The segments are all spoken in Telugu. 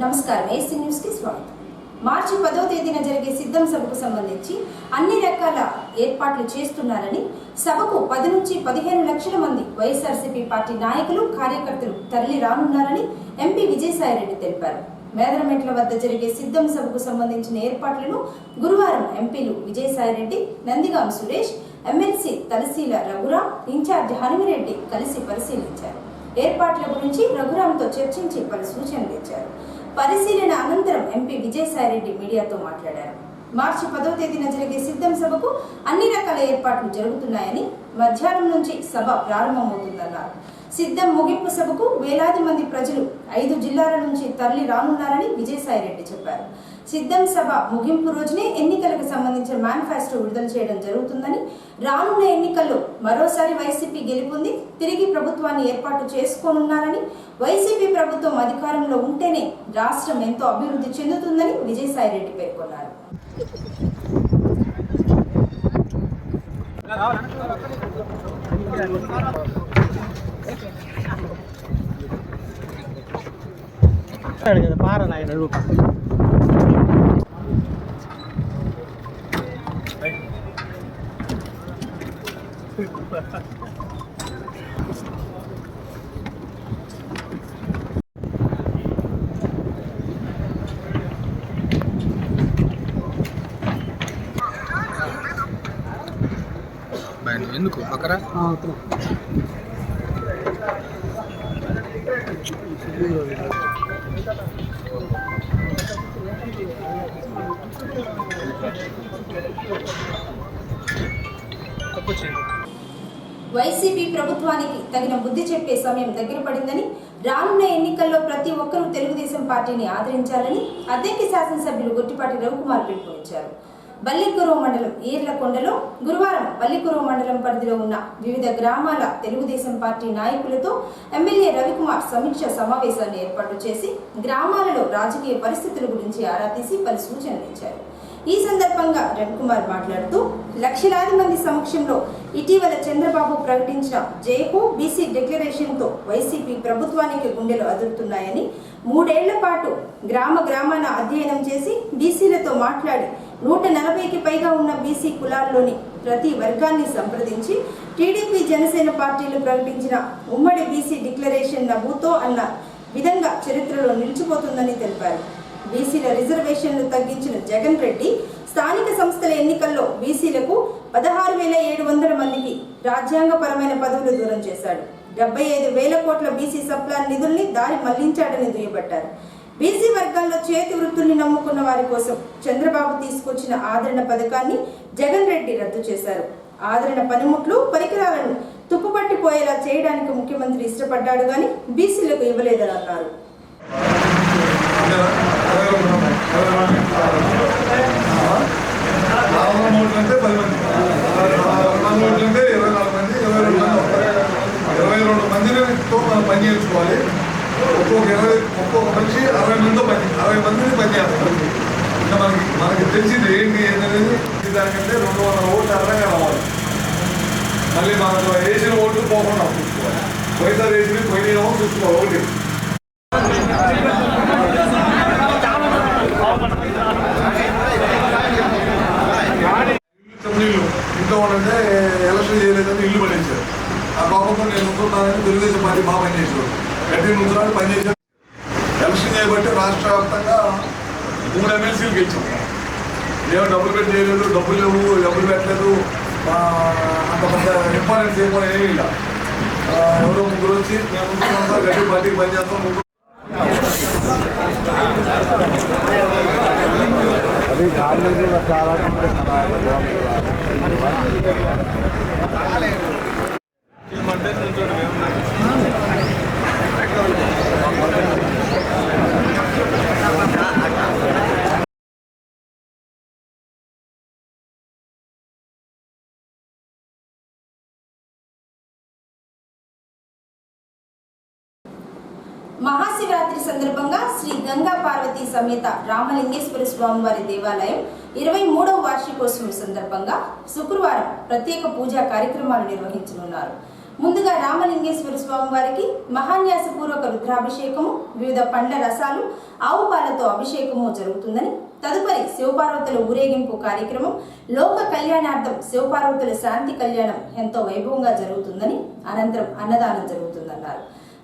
నమస్కారం ఏసీ న్యూస్ కి స్వాగతం. మార్చి 10వ తేదీన జరిగే సిద్ధం సభకు సంబంధించి అన్ని రకాల ఏర్పాట్లు చేస్తున్నారని, సభకు 10 నుంచి 15 లక్షల మంది వైఎస్ఆర్సీపీ పార్టీ నాయకులు కార్యకర్తలు తరలి రానున్నారని ఎంపీ విజయసాయిరెడ్డి తెలిపారు. మేదరమెట్ల వద్ద జరిగే సిద్ధం సభకు సంబంధించిన ఏర్పాట్లను గురువారం ఎంపీలు విజయసాయిరెడ్డి, నందిగాం సురేష్, ఎమ్మెల్సీ తలసీల రఘురాం, ఇన్ఛార్జ్ హనుమిరెడ్డి కలిసి పరిశీలించారు. ఏర్పాట్ల గురించి రఘురాంతో చర్చించి పలు సూచనలు ఇచ్చారు. పరిశీలన అనంతరం ఎంపీ విజయసాయిరెడ్డి మీడియాతో మాట్లాడారు. మార్చి 10వ తేదీన జరిగే సిద్ధం సభకు అన్ని రకాల ఏర్పాట్లు జరుగుతున్నాయని, మధ్యాహ్నం నుంచి సభ ప్రారంభమవుతుందన్నారు. సిద్ధం ముగింపు సభకు వేలాది మంది ప్రజలు 5 జిల్లాల నుంచి తరలి రానున్నారని విజయసాయిరెడ్డి చెప్పారు. సిద్ధం సభ ముగింపు రోజునే ఎన్నికలకు సంబంధించిన మేనిఫెస్టో విడుదల చేయడం జరుగుతుందని, రానున్న ఎన్నికల్లో మరోసారి వైసీపీ గెలుపొంది తిరిగి ప్రభుత్వాన్ని ఏర్పాటు చేసుకోనున్నారని, వైసీపీ ప్రభుత్వం అధికారంలో ఉంటేనే రాష్ట్రం ఎంతో అభివృద్ధి చెందుతుందని విజయసాయిరెడ్డి పేర్కొన్నారు. ఎందుకు పక్కన వైసీపీ ప్రభుత్వానికి తగిన బుద్ధి చెప్పే సమయం దగ్గర పడిందని, రానున్న ఎన్నికల్లో ప్రతి ఒక్కరూ తెలుగుదేశం పార్టీని ఆదరించాలని అద్దెంకి శాసనసభ్యులు గొట్టిపాటి రవికుమార్ పిలుపునిచ్చారు. బల్లికురువ మండలం ఈర్లకొండలో గురువారం బల్లికురువ మండలం పరిధిలో ఉన్న వివిధ గ్రామాల తెలుగుదేశం పార్టీ నాయకులతో ఎమ్మెల్యే రవికుమార్ సమీక్ష సమావేశాన్ని ఏర్పాటు చేసి గ్రామాలలో రాజకీయ పరిస్థితుల గురించి ఆరా తీసి పలు సూచనలు ఇచ్చారు. ఈ సందర్భంగా రవికుమార్ మాట్లాడుతూ, లక్షలాది మంది సమక్షంలో ఇటీవల చంద్రబాబు ప్రకటించిన జైహో బీసీ డిక్లరేషన్తో వైసీపీ ప్రభుత్వానికి గుండెలు అదురుతున్నాయని, 3 ఏళ్ల పాటు గ్రామాన అధ్యయనం చేసి బీసీలతో మాట్లాడి 140కి పైగా ఉన్న బీసీ కులాల్లోని ప్రతి వర్గాన్ని సంప్రదించి టీడీపీ జనసేన పార్టీలు ప్రకటించిన ఉమ్మడి బీసీ డిక్లరేషన్ నమూతో అన్న విధంగా చరిత్రలో నిలిచిపోతుందని తెలిపారు. బీసీల రిజర్వేషన్లు తగ్గించిన జగన్ రెడ్డి స్థానిక సంస్థల ఎన్నికల్లో బీసీలకు 16,700 మందికి రాజ్యాంగపరమైన పదవులు దూరం చేశాడు. 75,000 కోట్ల బీసీ సప్లాన్ నిధుల్ని దారి మళ్లించాడని దుయ్యబట్టారు. బీసీ వర్గాల్లో చేతి వృత్తుల్ని నమ్ముకున్న వారి కోసం చంద్రబాబు తీసుకొచ్చిన ఆదరణ పథకాన్ని జగన్ రెడ్డి రద్దు చేశారు. ఆదరణ పనిముట్లు, పరికరాలను తుప్పుపట్టిపోయేలా చేయడానికి ముఖ్యమంత్రి ఇష్టపడ్డాడు గాని బీసీలకు ఇవ్వలేదని అన్నారు. పని చేసుకోవాలి. ఒక్కొక్క మనిషి 60 మందిని పని చేస్తారు. ఇంకా మనకి తెలిసింది ఏంటి అనేది దానికంటే 200 ఓట్లు అదనంగా రావాలి. మళ్ళీ మనకు వేసిన ఓట్లు పోకుండా చూసుకోవాలి. వైఎస్ఆర్ వేసిన పోయినేమో చూసుకోవాలి. ఒకటి ఇంట్లో వాళ్ళంటే ఎలక్షన్ చేయలేదని ఇల్లు పడేశారు. ఆ కోపంతో నేను ఉంటున్నానని తెలుగుదేశం పార్టీ బాగా పనిచేసేవాడు. గట్టి ముందు పనిచేశారు. ఎలక్షన్ చేయబట్టి రాష్ట్ర వ్యాప్తంగా 3 ఎమ్మెల్సీలు గెలిచాం. ఏమో డబ్బులు పెట్టి చేయలేదు, డబ్బులు లేవు, డబ్బులు పెట్టలేదు, అంత పెద్ద ఇంపార్టెన్స్ ఏమీ ఇలా ఎవరో ముగ్గురు వచ్చి మేము ఉంటున్నాం సార్, గట్టి పార్టీకి పనిచేస్తాం. అది చాలా మహాశివరాత్రి సందర్భంగా శ్రీ గంగా పార్వతీ సమేత రామలింగేశ్వర స్వామివారి దేవాలయం 23వ వార్షికోత్సవం సందర్భంగా శుక్రవారం ప్రత్యేక పూజా కార్యక్రమాలు నిర్వహించనున్నారు. ముందుగా రామలింగేశ్వర స్వామి వారికి మహాన్యాసపూర్వక రుద్రాభిషేకము, వివిధ పండ్ల రసాలు, ఆవు పాలతో అభిషేకము జరుగుతుందని, తదుపరి శివపార్వతుల ఊరేగింపు కార్యక్రమం, లోక కళ్యాణార్థం శివపార్వతుల శాంతి కళ్యాణం ఎంతో వైభవంగా జరుగుతుందని, అనంతరం అన్నదానం జరుగుతుందన్నారు.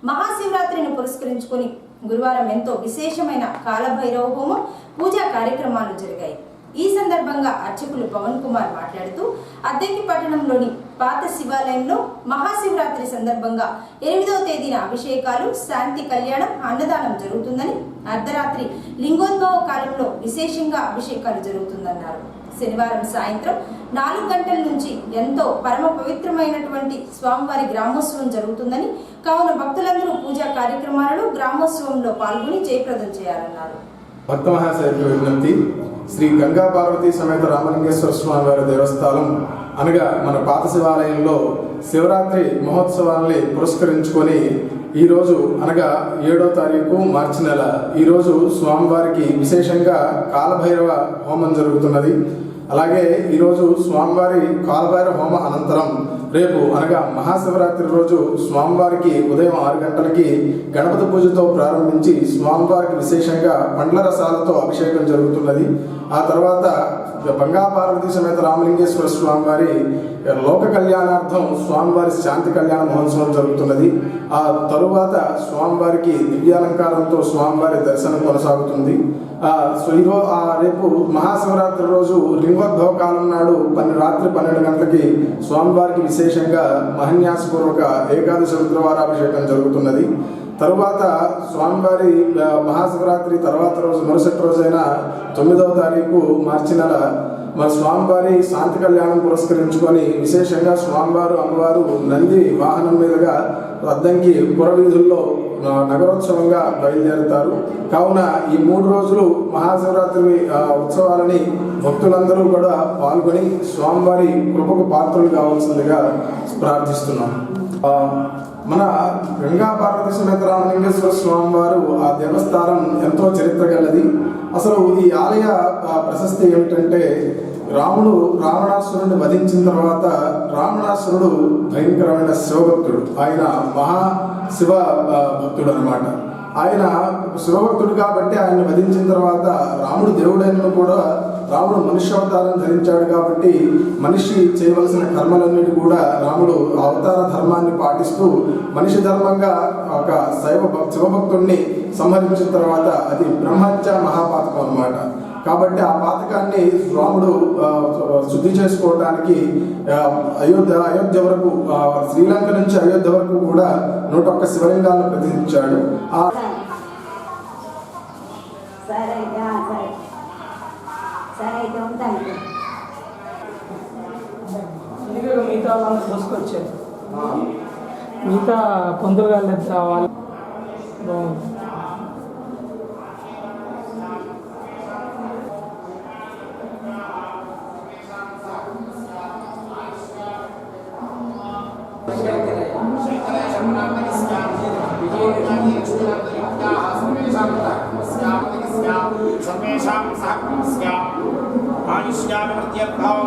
మహాశివరాత్రిని పురస్కరించుకొని గురువారం ఎంతో విశేషమైన కాలభైరవ హోమం, పూజా కార్యక్రమాలు జరిగాయి. ఈ సందర్భంగా అర్చకులు పవన్ కుమార్ మాట్లాడుతూ అద్దెకి పట్టణంలోని పాత శివాలయంలో మహాశివరాత్రి సందర్భంగా 8వ తేదీన అభిషేకాలు, శాంతి కళ్యాణం, అన్నదానం జరుగుతుందని, అర్ధరాత్రి లింగోద్భవ కాలంలో విశేషంగా అభిషేకాలు జరుగుతుందన్నారు. శనివారం సాయంత్రం 4 గంటల నుంచి ఎంతో పరమ పవిత్రమైనటువంటి స్వామివారి గ్రామోత్సవం జరుగుతుందని, కావున భక్తులందరూ పూజా కార్యక్రమాలలో గ్రామోత్సవంలో పాల్గొని జయప్రదం చేయాలన్నారు. భక్త మహాశయులకు విజ్ఞప్తి. శ్రీ గంగా పార్వతీ సమేత రామలింగేశ్వర స్వామి వారి దేవస్థానం అనగా మన పాత శివాలయంలో శివరాత్రి మహోత్సవాన్ని పురస్కరించుకొని ఈరోజు అనగా 7వ తారీఖు మార్చి నెల ఈరోజు స్వామివారికి విశేషంగా కాలభైరవ హోమం జరుగుతున్నది. అలాగే ఈరోజు స్వామివారి కాలభైరవ హోమ అనంతరం రేపు అనగా మహాశివరాత్రి రోజు స్వామివారికి ఉదయం 6 గంటలకి గణపతి పూజతో ప్రారంభించి స్వామివారికి విశేషంగా పండ్ల రసాలతో అభిషేకం జరుగుతున్నది. ఆ తర్వాత గంగా పార్వతీ సమేత రామలింగేశ్వర స్వామివారి లోక కళ్యాణార్థం స్వామివారి శాంతి కళ్యాణ మహోత్సవం జరుగుతున్నది. ఆ తరువాత స్వామివారికి దివ్యాలంకారంతో స్వామివారి దర్శనం కొనసాగుతుంది. రేపు మహాశివరాత్రి రోజు లింగోద్భవ కాలం నాడు రాత్రి 12 గంటలకి స్వామివారికి విశేషంగా మహాన్యాసపూర్వక ఏకాదశి రుద్రవారాభిషేకం జరుగుతున్నది. తరువాత స్వామివారి మహాశివరాత్రి తర్వాత రోజు మరుసటి రోజైన 9వ తారీఖు మార్చి నెల మన స్వామివారి శాంతి కళ్యాణం పురస్కరించుకొని విశేషంగా స్వామివారు అమ్మవారు నంది వాహనం మీదుగా అద్దంకి పురవీధుల్లో నగరోత్సవంగా బయలుదేరుతారు. కావున ఈ 3 రోజులు మహాశివరాత్రి ఉత్సవాలని భక్తులందరూ కూడా పాల్గొని స్వామివారి కృపకు పాత్రలు కావాల్సిందిగా ప్రార్థిస్తున్నాం. మన గంగా పార్వతీ సమేత రామలింగేశ్వర స్వామి వారు ఆ దేవస్థానం ఎంతో చరిత్ర గలది. అసలు ఈ ఆలయ ప్రశస్తి ఏమిటంటే, రాముడు రావణాసురుడిని వధించిన తర్వాత రావణాసురుడు భయంకరమైన శివభక్తుడు. ఆయన మహాశివ భక్తుడు అనమాట. ఆయన శివభక్తుడు కాబట్టి ఆయన వధించిన తర్వాత రాముడు దేవుడైన కూడా రాముడు మనుష్యావతారం ధరించాడు కాబట్టి మనిషి చేయవలసిన కర్మలన్నిటి కూడా రాముడు అవతార ధర్మాన్ని పాటిస్తూ మనిషి ధర్మంగా ఒక శివభక్తుడిని సంహరించిన తర్వాత అది బ్రహ్మహత్య మహాపాతకం అన్నమాట. కాబట్టి ఆ పాతకాన్ని రాముడు శుద్ధి చేసుకోవడానికి అయోధ్య వరకు శ్రీలంక నుంచి అయోధ్య వరకు కూడా 101 శివలింగాలను ప్రతిష్ఠించాడు. మిగతా వాళ్ళని తీసుకొచ్చారు. మిగతా పంతులు గారు వాళ్ళు బాగుంది. सर्वेषां सहकुम्स्याम् आयुष्याभिवृद्ध्यर्थं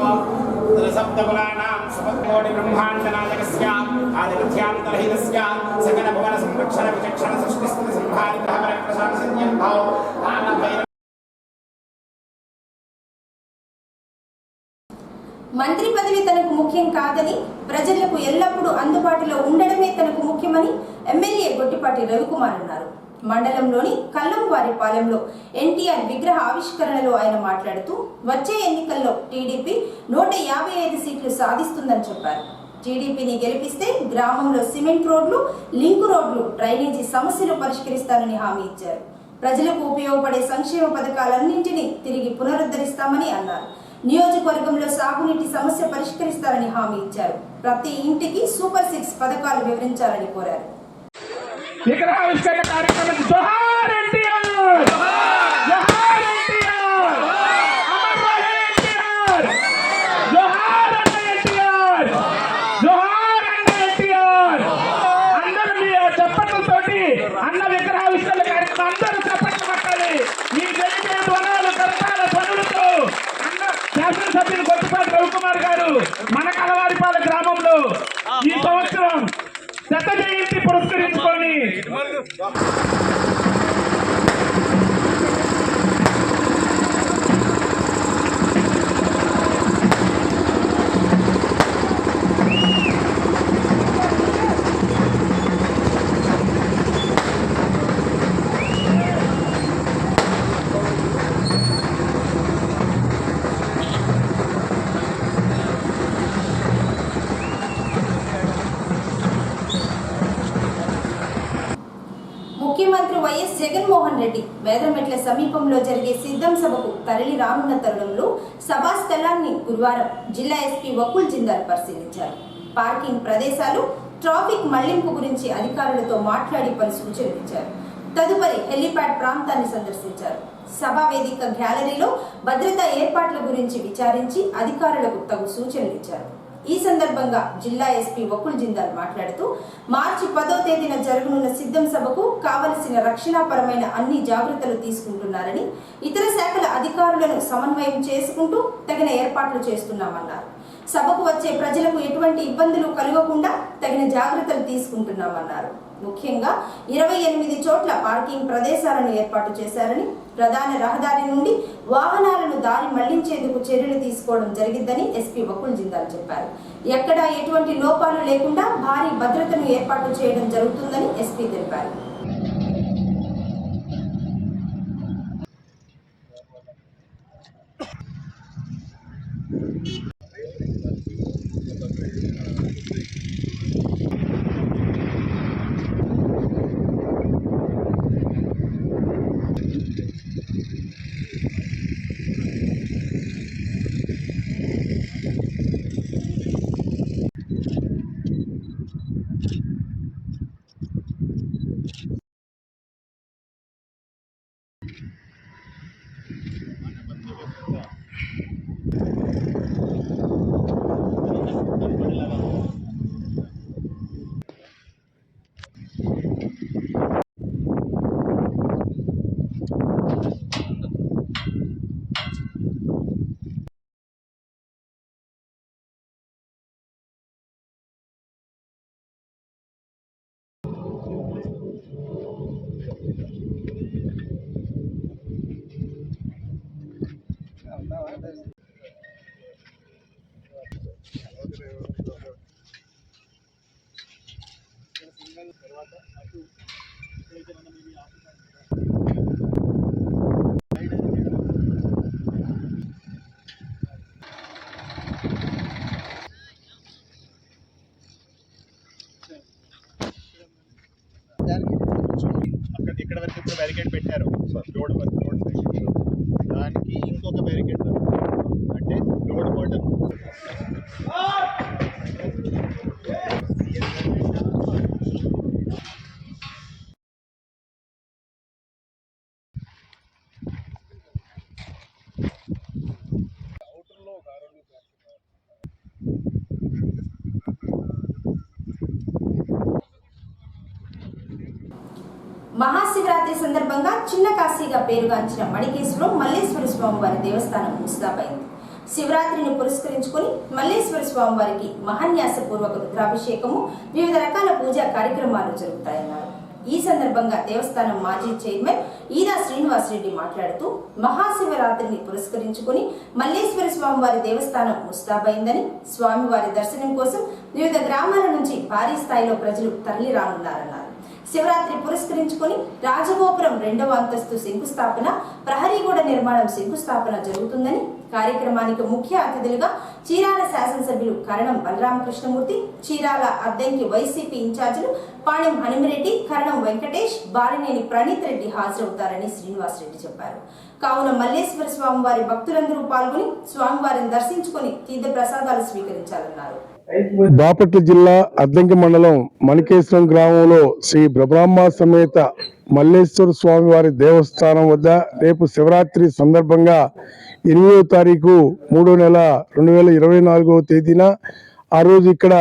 त्रिसप्तकुलानां सपत्कोटिब्रह्माण्डनायकस्याम् आदिपथ्यान्तरहितस्याम् सकलभुवनसंरक्षणविचक्षणसृष्टिस्थितिसंहारितः वरप्रशान्तसिद्ध्यर्थं कालभैरव మంత్రి పదవి తనకు ముఖ్యం కాదని, ప్రజలకు ఎల్లప్పుడూ అందుబాటులో ఉండడమే తనకు ముఖ్యమని ఎమ్మెల్యే గొట్టిపాటి రవికుమార్ అన్నారు. మండలంలోని కల్లంవారిపాలెంలో ఎన్టీఆర్ విగ్రహ ఆవిష్కరణలో ఆయన మాట్లాడుతూ వచ్చే ఎన్నికల్లో టీడీపీ 155 సీట్లు సాధిస్తుందని చెప్పారు. టీడీపీని గెలిపిస్తే గ్రామంలో సిమెంట్ రోడ్లు, లింకు రోడ్లు, డ్రైనేజీ సమస్యలు పరిష్కరిస్తానని హామీ ఇచ్చారు. ప్రజలకు ఉపయోగపడే సంక్షేమ పథకాలన్నింటినీ తిరిగి పునరుద్ధరిస్తామని అన్నారు. నియోజకవర్గంలో సాగునీటి సమస్య పరిష్కరిస్తారని హామీ ఇచ్చారు. ప్రతి ఇంటికి సూపర్ 6 పథకాలు వివరించాలని కోరారు. విగ్రహావిష్కరణ కార్యక్రమం జోహార్ ఎన్టీఆర్, జోహార్ ఎన్టీఆర్, అమర్ రహే ఎన్టీఆర్, జోహార్ అన్న ఎన్టీఆర్, జోహార్ అన్న ఎన్టీఆర్. అందరూ మీ చప్పట్లతోటి అన్న విగ్రహావిష్కరణ కార్యక్రమం అందరూ చప్పట్లు పట్టాలి. మీ జరిగే ధ్వనాలు కర్తాల పనులతో అన్న శాసనసభ్యులు గొట్టిపాటి రవికుమార్ గారు మన కలవారిపాలెం గ్రామంలో ఈ సంవత్సరం ముఖ్యమంత్రి వైఎస్ జగన్మోహన్ రెడ్డి వేదమెట్ల సమీపంలో జరిగే సిద్ధం సభకు తరలి రానున్న తరుణంలో సభా స్థలాన్ని గురువారం జిల్లా ఎస్పీ వకుల్ జిందాల్ పరిశీలించారు. పార్కింగ్ ప్రదేశాలు, ట్రాఫిక్ మళ్లింపు గురించి అధికారులతో మాట్లాడి పలు సూచనలు ఇచ్చారు. తదుపరి హెలీప్యాడ్ ప్రాంతాన్ని సందర్శించారు. సభా వేదిక గ్యాలరీలో భద్రతా ఏర్పాట్ల గురించి విచారించి అధికారులకు తగు సూచనలు ఇచ్చారు. ఈ సందర్భంగా జిల్లా ఎస్పీ వకుల్ జిందాల్ మాట్లాడుతూ మార్చి 10వ తేదీన జరగనున్న సిద్ధం సభకు కావలసిన రక్షణాపరమైన అన్ని జాగ్రత్తలు తీసుకుంటున్నారని, ఇతర శాఖల అధికారులను సమన్వయం చేసుకుంటూ తగిన ఏర్పాట్లు చేస్తున్నామన్నారు. సభకు వచ్చే ప్రజలకు ఎటువంటి ఇబ్బందులు కలగకుండా తగిన జాగ్రత్తలు తీసుకుంటున్నామన్నారు. ముఖ్యంగా 28 చోట్ల పార్కింగ్ ప్రదేశాలను ఏర్పాటు చేశారని, ప్రధాన రహదారి నుండి వాహనాలను దారి మళ్లించేందుకు చర్యలు తీసుకోవడం జరిగిందని ఎస్పీ వకుల్ జిందాల్ చెప్పారు. ఎక్కడా ఎటువంటి లోపాలు లేకుండా భారీ భద్రతను ఏర్పాటు చేయడం జరుగుతుందని ఎస్పీ తెలిపారు. ఇక్కడ వరకు ఇప్పుడు బ్యారికేడ్ పెట్టారు రోడ్ దానికి ఇంకొక బ్యారికేడ్ అంటే రోడ్ పోవడం మహాశివరాత్రి సందర్భంగా చిన్న కాశీగా పేరుగాంచిన మణికేశ్వరం మల్లేశ్వర స్వామి వారి దేవస్థానం ముస్తాబైంది. శివరాత్రిని పురస్కరించుకుని మల్లేశ్వర స్వామి వారికి మహాన్యాసపూర్వక రుద్రాభిషేకము, వివిధ రకాల పూజా కార్యక్రమాలు జరుగుతాయన్నారు. ఈ సందర్భంగా దేవస్థానం మాజీ చైర్మన్ ఈదా శ్రీనివాసరెడ్డి మాట్లాడుతూ మహాశివరాత్రిని పురస్కరించుకుని మల్లేశ్వర స్వామి వారి దేవస్థానం ముస్తాబైందని, స్వామివారి దర్శనం కోసం వివిధ గ్రామాల నుంచి భారీ స్థాయిలో ప్రజలు తరలి రానున్నారన్నారు. శివరాత్రి పురస్కరించుకుని రాజగోపురం 2వ అంతస్తు శంకుస్థాపన, ప్రహరీగూడ నిర్మాణం శంకుస్థాపన జరుగుతుందని, కార్యక్రమానికి ముఖ్య అతిథులుగా చీరాల శాసనసభ్యులు కరణం బలరామకృష్ణమూర్తి, చీరాల అద్దంకి వైసీపీ ఇన్ఛార్జీలు పాణెం హనుమిరెడ్డి, కరణం వెంకటేష్, బాలినేని ప్రణీత్ రెడ్డి హాజరవుతారని శ్రీనివాసరెడ్డి చెప్పారు. కావున మల్లేశ్వర స్వామివారి భక్తులందరూ పాల్గొని స్వామివారిని దర్శించుకుని తీర్థ ప్రసాదాలు స్వీకరించాలన్నారు. బాపట్ల జిల్లా అద్దంకి మండలం మణికేశ్వరం గ్రామంలో శ్రీ బ్రహ్మ సమేత మల్లేశ్వర స్వామి వారి దేవస్థానం వద్ద రేపు శివరాత్రి సందర్భంగా 8వ తారీఖు 3వ నెల 2024వ తేదీన ఆ రోజు ఇక్కడ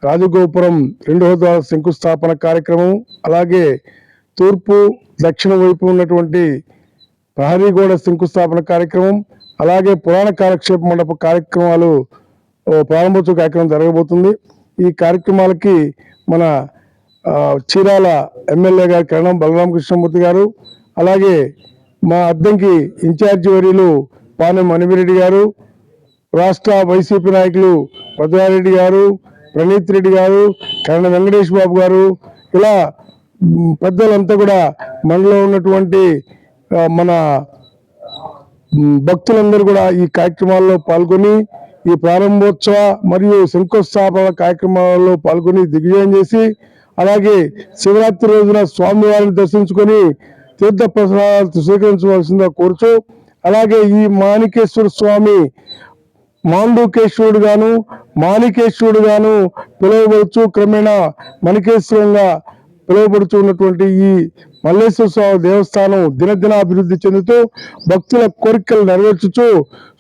రాజగోపురం 2వ ద్వార శంకుస్థాపన కార్యక్రమం, అలాగే తూర్పు దక్షిణ వైపు ఉన్నటువంటి ప్రహరీగూడ శంకుస్థాపన కార్యక్రమం, అలాగే పురాణ కాలక్షేప మండప కార్యక్రమాలు ప్రారంభోత్సవ కార్యక్రమం జరగబోతుంది. ఈ కార్యక్రమాలకి మన చీరాల ఎమ్మెల్యే గారు కరణం బలరామకృష్ణమూర్తి గారు, అలాగే మా అద్దంకి ఇన్ఛార్జి వర్యులు పానెం మణిమిరెడ్డి గారు, రాష్ట్ర వైసీపీ నాయకులు పద్మారెడ్డి గారు, ప్రణీత్ రెడ్డి గారు, కరణ వెంకటేష్ బాబు గారు, ఇలా పెద్దలంతా కూడా మనలో ఉన్నటువంటి మన భక్తులందరూ కూడా ఈ కార్యక్రమాల్లో పాల్గొని ఈ ప్రారంభోత్సవ మరియు శంకుస్థాపన కార్యక్రమాల్లో పాల్గొని దిగ్విజయం చేసి, అలాగే శివరాత్రి రోజున స్వామివారిని దర్శించుకొని తీర్థ ప్రసాదాలు స్వీకరించవలసిందిగా కోరుచు, అలాగే ఈ మాణికేశ్వర స్వామి మాణికేశ్వరుడు గాను పిలువబడుచు క్రమేణా మణికేశ్వరంగా పిలువబడుతున్నటువంటి ఈ మల్లేశ్వర స్వామి దేవస్థానం దినదిన అభివృద్ధి చెందుతూ భక్తుల కోరికలు నెరవేర్చుతూ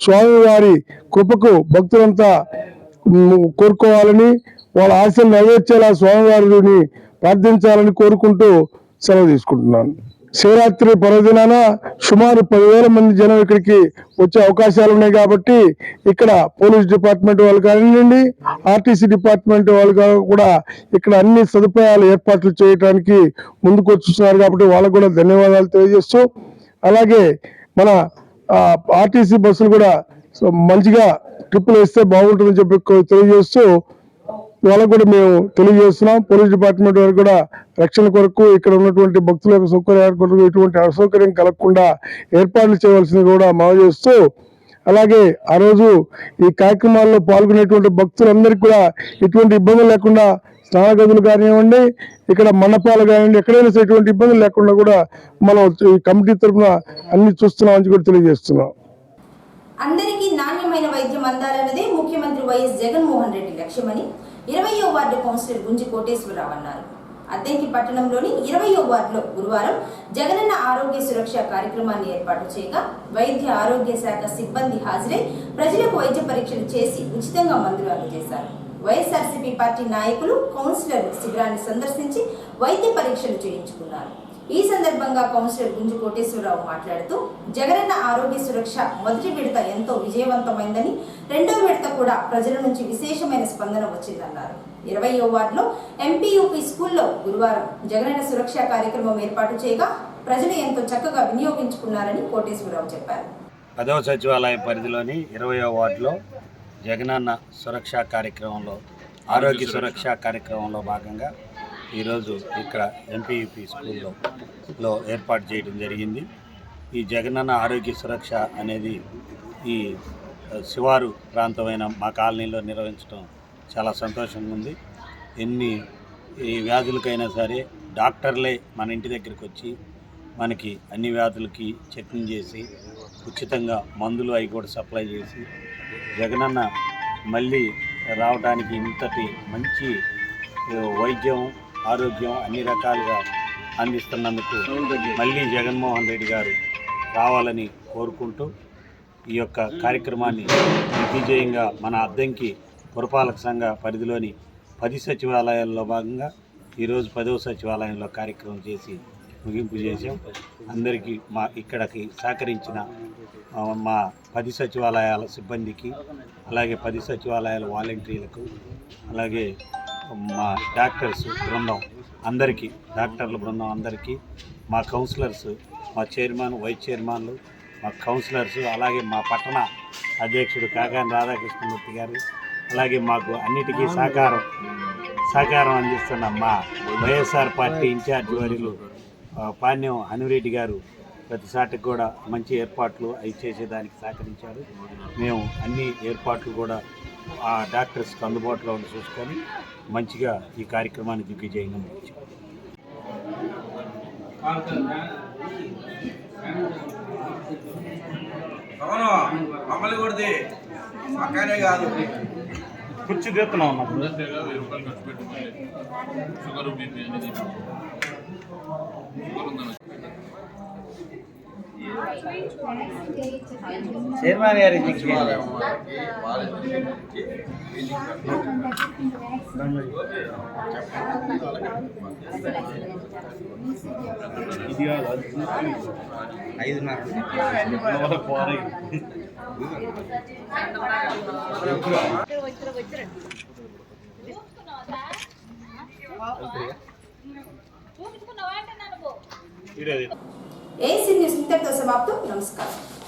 స్వామివారి కృపకు భక్తులంతా కోరుకోవాలని, వాళ్ళ ఆశలు నెరవేర్చేలా స్వామివారిని ప్రార్థించాలని కోరుకుంటూ సెలవు తీసుకుంటున్నాను. శివరాత్రి పర్వదినాన సుమారు 10,000 మంది జనం ఇక్కడికి వచ్చే అవకాశాలు ఉన్నాయి కాబట్టి ఇక్కడ పోలీస్ డిపార్ట్మెంట్ వాళ్ళు కానివ్వండి, ఆర్టీసీ డిపార్ట్మెంట్ వాళ్ళు కూడా ఇక్కడ అన్ని సదుపాయాలు ఏర్పాట్లు చేయడానికి ముందుకు వచ్చుతున్నారు కాబట్టి వాళ్ళకు కూడా ధన్యవాదాలు తెలియజేస్తూ, అలాగే మన ఆర్టీసీ బస్సులు కూడా మంచిగా ట్రిప్పులు వేస్తే బాగుంటుందని చెప్పి తెలియజేస్తూ వాళ్ళకు కూడా మేము తెలియజేస్తున్నాం. పోలీస్ డిపార్ట్మెంట్ వారు కూడా రక్షణ కొరకు ఇక్కడ ఉన్నటువంటి భక్తుల యొక్క సౌకర్యాల కొరకు ఎటువంటి అసౌకర్యం కలగకుండా ఏర్పాట్లు చేయవలసింది కూడా మనవి చేస్తూ, అలాగే ఆ రోజు ఈ కార్యక్రమాల్లో పాల్గొనేటువంటి భక్తులందరికీ కూడా ఎటువంటి ఇబ్బందులు లేకుండా స్నాన గదులు కానివ్వండి, ఇక్కడ మండపాలు కానివ్వండి, ఎక్కడైనా ఎటువంటి ఇబ్బందులు లేకుండా కూడా మనం ఈ కమిటీ తరఫున అన్ని చూస్తున్నామని కూడా తెలియజేస్తున్నాం. అందరికీ నాణ్యమైన వైద్యం అందాలన్నదే ముఖ్యమంత్రి వైఎస్ జగన్మోహన్ రెడ్డి లక్ష్యమని 20వ వార్డు కౌన్సిలర్ గుంజి కోటేశ్వరరావు అన్నారు. అద్దంకి పట్టణంలోని 20వ వార్డులో గురువారం జగనన్న ఆరోగ్య సురక్ష కార్యక్రమాన్ని ఏర్పాటు చేయగా వైద్య ఆరోగ్య శాఖ సిబ్బంది హాజరై ప్రజలకు వైద్య పరీక్షలు చేసి ఉచితంగా మందులు అందజేశారు. వైఎస్ఆర్సీపీ పార్టీ నాయకులు కౌన్సిలర్లు శిబిరాన్ని సందర్శించి వైద్య పరీక్షలు చేయించుకున్నారు. ఈ సందర్భంగా కౌన్సిలర్ గుంజి కోటేశ్వరరావు మాట్లాడుతూ జగనన్న ఆరోగ్య సురక్ష మొదటి విడత ఎంతో విజయవంతమైందని, రెండో విడత కూడా ప్రజల నుంచి విశేషమైన స్పందన వచ్చిందన్నారు. 20వ వార్డులో ఎంపీయూపీ స్కూల్లో గురువారం జగనన్న సురక్ష కార్యక్రమం ఏర్పాటు చేయగా ప్రజలు ఎంతో చక్కగా వినియోగించుకున్నారని కోటేశ్వరరావు చెప్పారు. 10వ సచివాలయం పరిధిలోని 20వ వార్డులో జగనన్న సురక్ష కార్యక్రమంలో ఆరోగ్య సురక్ష కార్యక్రమంలో భాగంగా ఈరోజు ఇక్కడ ఎంపీయూపీ స్కూల్లో ఏర్పాటు చేయడం జరిగింది. ఈ జగనన్న ఆరోగ్య సురక్ష అనేది ఈ శివారు ప్రాంతమైన మా కాలనీలో నిర్వహించడం చాలా సంతోషంగా ఉంది. ఈ వ్యాధులకైనా సరే డాక్టర్లే మన ఇంటి దగ్గరికి వచ్చి మనకి అన్ని వ్యాధులకి చెకింగ్ చేసి ఉచితంగా మందులు అవి కూడా సప్లై చేసి జగనన్న మళ్ళీ రావడానికి ఇంతటి మంచి వైద్యం ఆరోగ్యం అన్ని రకాలుగా అందిస్తున్నందుకు మళ్ళీ జగన్మోహన్ రెడ్డి గారు రావాలని కోరుకుంటూ ఈ యొక్క కార్యక్రమాన్ని దిగ్విజయంగా మన అద్దంకి పురపాలక సంఘ పరిధిలోని 10 సచివాలయాల్లో భాగంగా ఈరోజు 10వ సచివాలయంలో కార్యక్రమం చేసి ముగింపు చేశాం. అందరికీ ఇక్కడికి సహకరించిన మా 10 సచివాలయాల సిబ్బందికి, అలాగే 10 సచివాలయాల వాలంటీర్లకు, అలాగే మా డాక్టర్స్ బృందం అందరికీ, డాక్టర్ల బృందం అందరికీ, మా కౌన్సిలర్స్, మా చైర్మన్, వైస్ చైర్మన్లు, మా కౌన్సిలర్స్, అలాగే మా పట్టణ అధ్యక్షుడు కాకాని రాధాకృష్ణమూర్తి గారు, అలాగే మాకు అన్నిటికీ సహకారం అందిస్తున్న మా వైఎస్ఆర్ పార్టీ ఇన్ఛార్జి వర్యులు పాణ్యం హనురెడ్డి గారు ప్రతిసాటికి కూడా మంచి ఏర్పాట్లు అవి చేసేదానికి సహకరించారు. మేము అన్ని ఏర్పాట్లు కూడా ఆ డాక్టర్స్కి అందుబాటులో ఉండి చూసుకొని మంచిగా ఈ కార్యక్రమాన్ని దిగ్విజయంగా ముగించాం. కుర్చీ తీస్తున్నాం చైర్మన్ గారి ఇది 5:30 ఏసీ న్యూస్ ఇంతటితో సమాప్తం. నమస్కారం.